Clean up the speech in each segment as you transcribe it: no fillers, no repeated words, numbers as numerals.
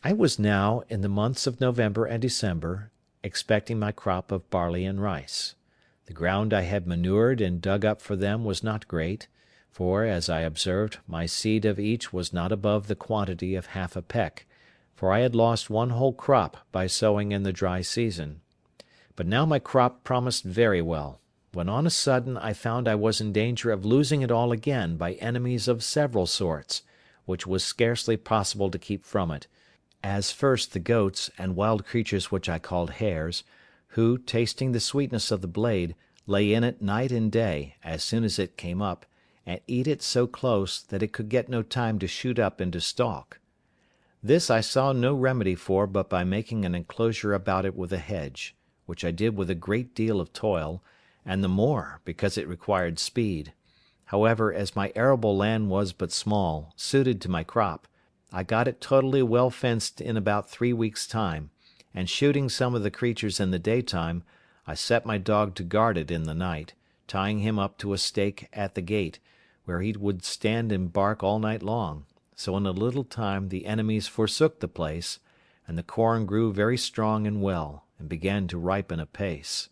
I was now, in the months of November and December, expecting my crop of barley and rice. The ground I had manured and dug up for them was not great, for, as I observed, my seed of each was not above the quantity of half a peck, for I had lost one whole crop by sowing in the dry season. But now my crop promised very well, when on a sudden I found I was in danger of losing it all again by enemies of several sorts, which was scarcely possible to keep from it, as first the goats and wild creatures which I called hares, who, tasting the sweetness of the blade, lay in it night and day, as soon as it came up, and eat it so close that it could get no time to shoot up into stalk. This I saw no remedy for but by making an enclosure about it with a hedge, which I did with a great deal of toil, and the more because it required speed. However, as my arable land was but small, suited to my crop, I got it totally well fenced in about 3 weeks' time, and shooting some of the creatures in the daytime, I set my dog to guard it in the night, tying him up to a stake at the gate, where he would stand and bark all night long; so in a little time the enemies forsook the place, and the corn grew very strong and well, and began to ripen apace.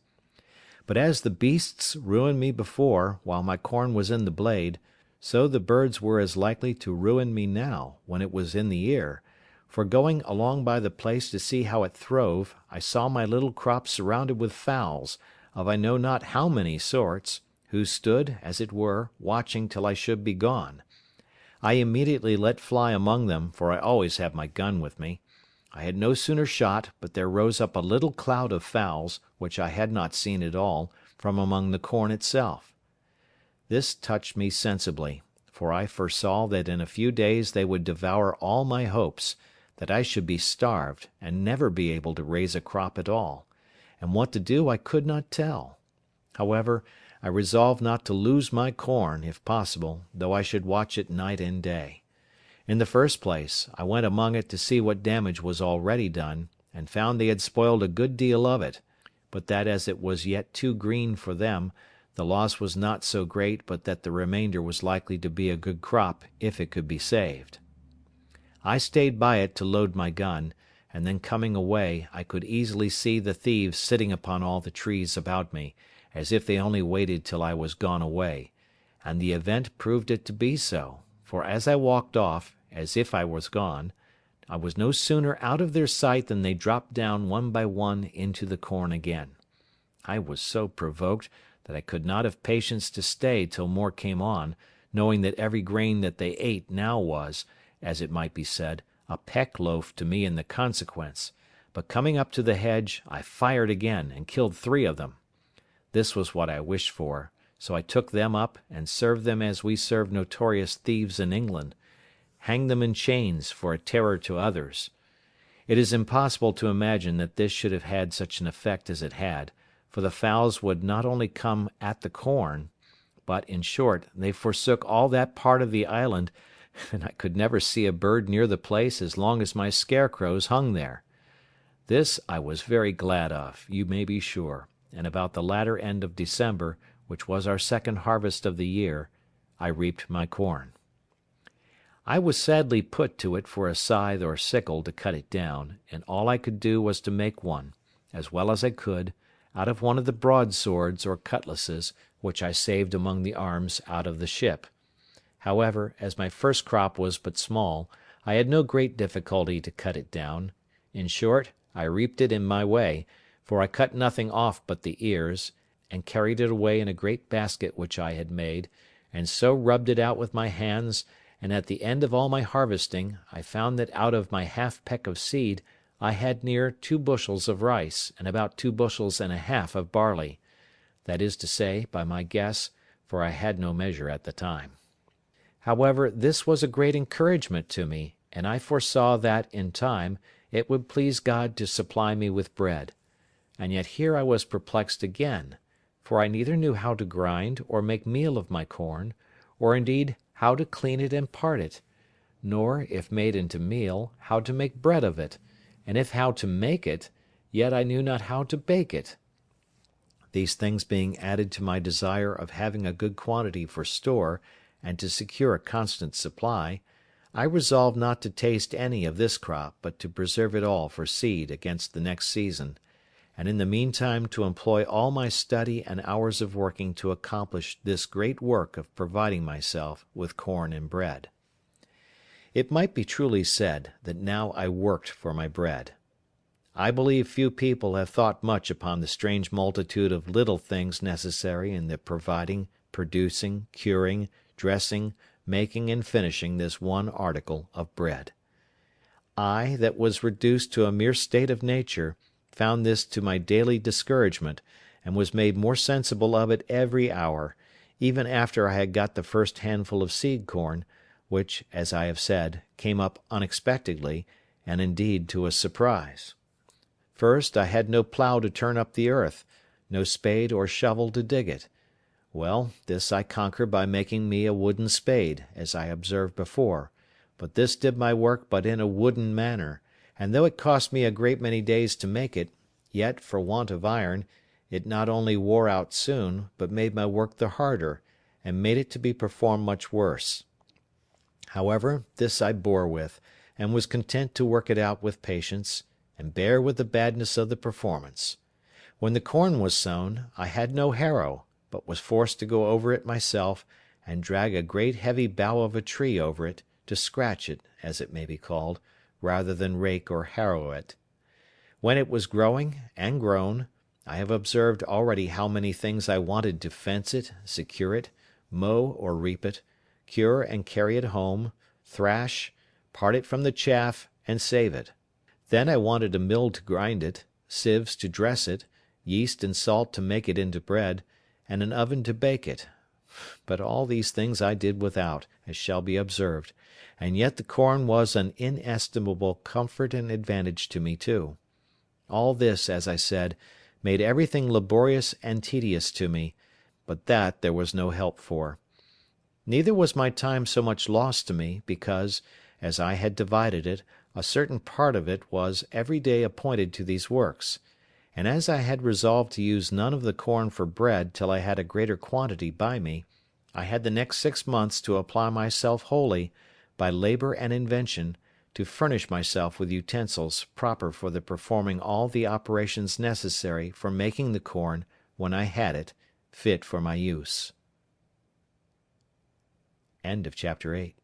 But as the beasts ruined me before, while my corn was in the blade, so the birds were as likely to ruin me now, when it was in the ear; for going along by the place to see how it throve, I saw my little crop surrounded with fowls, of I know not how many sorts, who stood, as it were, watching till I should be gone. I immediately let fly among them, for I always have my gun with me. I had no sooner shot, but there rose up a little cloud of fowls, which I had not seen at all, from among the corn itself. This touched me sensibly, for I foresaw that in a few days they would devour all my hopes, that I should be starved, and never be able to raise a crop at all; and what to do I could not tell. However, I resolved not to lose my corn, if possible, though I should watch it night and day. In the first place, I went among it to see what damage was already done, and found they had spoiled a good deal of it; but that as it was yet too green for them, the loss was not so great but that the remainder was likely to be a good crop if it could be saved. I stayed by it to load my gun, and then coming away, I could easily see the thieves sitting upon all the trees about me, as if they only waited till I was gone away; and the event proved it to be so, for as I walked off, as if I was gone, I was no sooner out of their sight than they dropped down one by one into the corn again. I was so provoked that I could not have patience to stay till more came on, knowing that every grain that they ate now was, as it might be said, a peck loaf to me in the consequence; but coming up to the hedge, I fired again, and killed 3 of them. This was what I wished for, so I took them up, and served them as we serve notorious thieves in England, hanged them in chains for a terror to others. It is impossible to imagine that this should have had such an effect as it had, for the fowls would not only come at the corn, but, in short, they forsook all that part of the island, and I could never see a bird near the place as long as my scarecrows hung there. This I was very glad of, you may be sure, and about the latter end of December, which was our second harvest of the year, I reaped my corn. I was sadly put to it for a scythe or sickle to cut it down, and all I could do was to make one, as well as I could, out of one of the broadswords or cutlasses, which I saved among the arms out of the ship. However, as my first crop was but small, I had no great difficulty to cut it down; in short, I reaped it in my way, for I cut nothing off but the ears, and carried it away in a great basket which I had made, and so rubbed it out with my hands, and at the end of all my harvesting, I found that out of my half peck of seed I had near 2 bushels of rice, and about 2 bushels and a half of barley; that is to say, by my guess, for I had no measure at the time. However, this was a great encouragement to me, and I foresaw that, in time, it would please God to supply me with bread; and yet here I was perplexed again, for I neither knew how to grind or make meal of my corn, or indeed how to clean it and part it; nor, if made into meal, how to make bread of it; and if how to make it, yet I knew not how to bake it. These things being added to my desire of having a good quantity for store, and to secure a constant supply, I resolved not to taste any of this crop, but to preserve it all for seed against the next season, and in the meantime to employ all my study and hours of working to accomplish this great work of providing myself with corn and bread. It might be truly said that now I worked for my bread. I believe few people have thought much upon the strange multitude of little things necessary in the providing, producing, curing, dressing, making, and finishing this one article of bread. I, that was reduced to a mere state of nature, found this to my daily discouragement, and was made more sensible of it every hour, even after I had got the first handful of seed corn, which, as I have said, came up unexpectedly, and indeed to a surprise. First, I had no plough to turn up the earth, no spade or shovel to dig it. Well, this I conquered by making me a wooden spade, as I observed before, but this did my work but in a wooden manner, and though it cost me a great many days to make it, yet, for want of iron, it not only wore out soon, but made my work the harder, and made it to be performed much worse. However, this I bore with, and was content to work it out with patience, and bear with the badness of the performance. When the corn was sown, I had no harrow, but was forced to go over it myself, and drag a great heavy bough of a tree over it, to scratch it, as it may be called, rather than rake or harrow it. When it was growing, and grown, I have observed already how many things I wanted to fence it, secure it, mow or reap it, cure and carry it home, thrash, part it from the chaff, and save it. Then I wanted a mill to grind it, sieves to dress it, yeast and salt to make it into bread, and an oven to bake it. But all these things I did without, as shall be observed, and yet the corn was an inestimable comfort and advantage to me too. All this, as I said, made everything laborious and tedious to me, but that there was no help for. Neither was my time so much lost to me, because, as I had divided it, a certain part of it was every day appointed to these works; and as I had resolved to use none of the corn for bread till I had a greater quantity by me, I had the next 6 months to apply myself wholly, by labour and invention, to furnish myself with utensils proper for the performing all the operations necessary for making the corn, when I had it, fit for my use. Chapter 8.